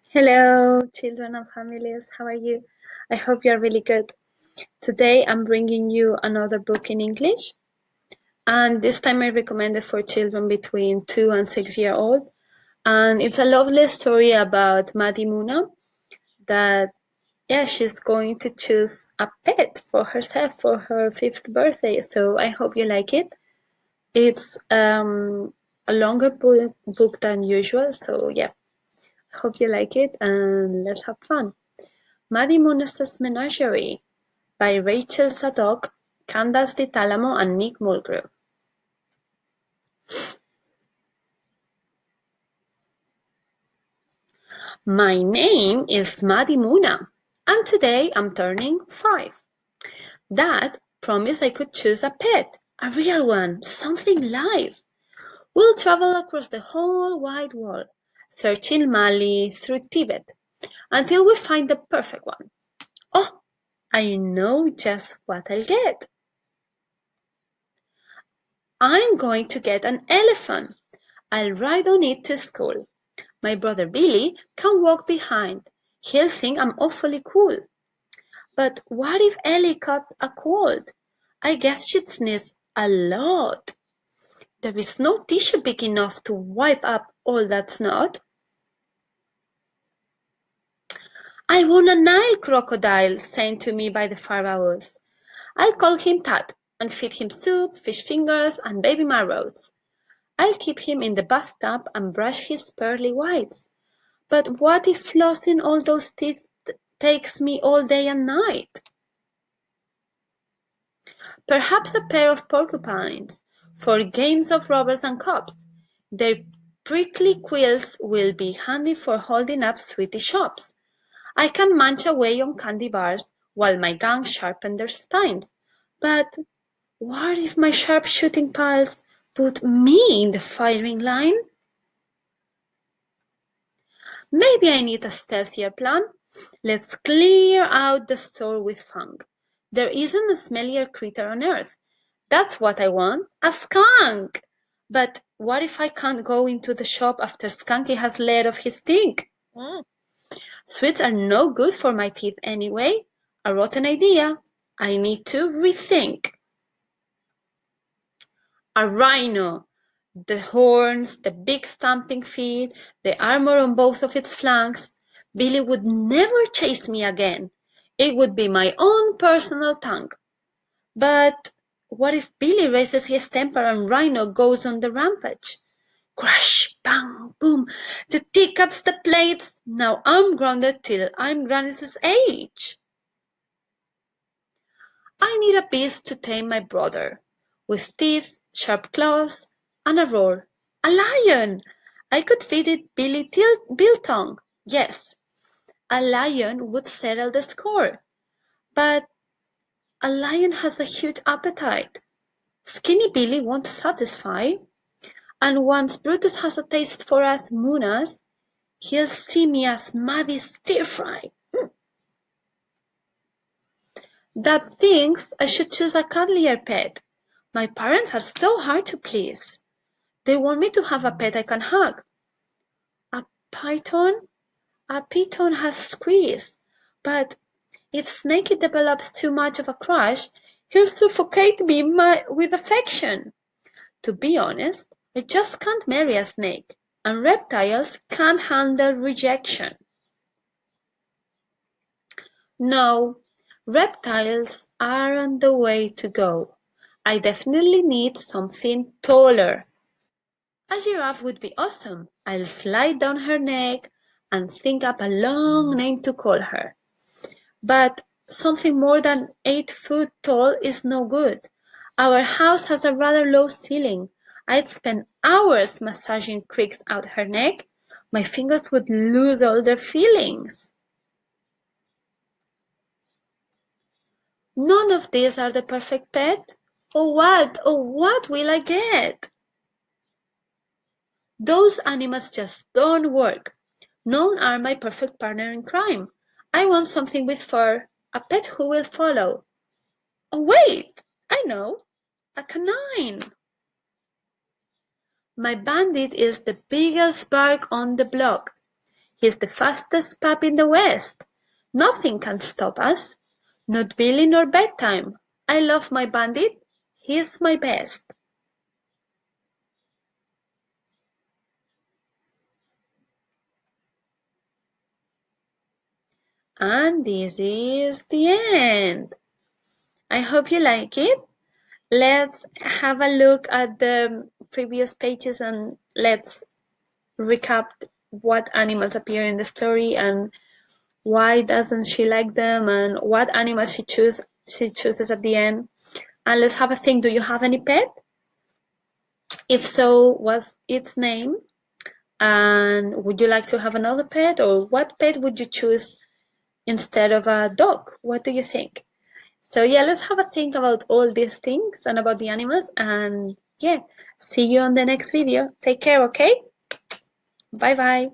Hello, children and families. How are you? I hope you are really good. Today I'm bringing you another book in English, and this time I recommend it for children between 2 and 6 years old. And it's a lovely story about Maddy Moona that, yeah, she's going to choose a pet for herself for her 5th birthday. So I hope you like it. It's a longer book than usual, so yeah, I hope you like it and let's have fun. Maddy Moona's Menagerie by Rachel Zadok, Candace Di Talamo and Nick Mulgrew. My name is Maddy Moona, and today I'm turning 5. Dad promised I could choose a pet, a real one, something live. We'll travel across the whole wide world, searching Mali through Tibet, until we find the perfect one. Oh, I know just what I'll get. I'm going to get an elephant. I'll ride on it to school. My brother Billy can walk behind. He'll think I'm awfully cool. But what if Ellie caught a cold? I guess she'd sneeze a lot. There is no tissue big enough to wipe up all that snot. I want a Nile crocodile sent to me by the pharaohs. I'll call him Tad and feed him soup, fish fingers, and baby marrows. I'll keep him in the bathtub and brush his pearly whites. But what if flossing all those teeth takes me all day and night? Perhaps a pair of porcupines for games of robbers and cops. Their prickly quills will be handy for holding up sweetie shops. I can munch away on candy bars while my gang sharpen their spines. But what if my sharp-shooting pals put me in the firing line? Maybe I need a stealthier plan. Let's clear out the store with funk. There isn't a smellier critter on earth. That's what I want, a skunk! But what if I can't go into the shop after Skunky has let off his stink? Sweets are no good for my teeth anyway. A rotten idea. I need to rethink. A rhino. The horns, the big stamping feet, the armor on both of its flanks. Billy would never chase me again. It would be my own personal tongue. But what if Billy raises his temper and Rhino goes on the rampage? Crash, bang, boom, the teacups, the plates. Now I'm grounded till I'm Granny's age. I need a beast to tame my brother, with teeth, sharp claws, and a roar. A lion! I could feed it biltong. Yes, a lion would settle the score. But a lion has a huge appetite. Skinny Billy won't satisfy. And once Brutus has a taste for us Moonas, he'll see me as Maddy stir-fry. Dad thinks I should choose a cuddlier pet. My parents are so hard to please. They want me to have a pet I can hug. A python? A python has squeeze. But if Snakey develops too much of a crush, he'll suffocate me with affection. To be honest, I just can't marry a snake, and reptiles can't handle rejection. No, reptiles aren't the way to go. I definitely need something taller. A giraffe would be awesome. I'll slide down her neck and think up a long name to call her. But something more than 8 foot tall is no good. Our house has a rather low ceiling. I'd spend hours massaging creaks out her neck. My fingers would lose all their feelings. None of these are the perfect pet. Oh what will I get? Those animals just don't work. None are my perfect partner in crime. I want something with fur, a pet who will follow. Oh wait, I know, a canine. My bandit is the biggest bark on the block. He's the fastest pup in the West. Nothing can stop us. Not Billy nor bedtime. I love my bandit. He's my best. And this is the end. I hope you like it. Let's have a look at the previous pages and let's recap what animals appear in the story and why doesn't she like them and what animals she chooses at the end. And let's have a think. Do you have any pet? If so, what's its name? And would you like to have another pet, or what pet would you choose instead of a dog? What do you think? So yeah, let's have a think about all these things and about the animals, and yeah, see you on the next video. Take care, okay? Bye bye.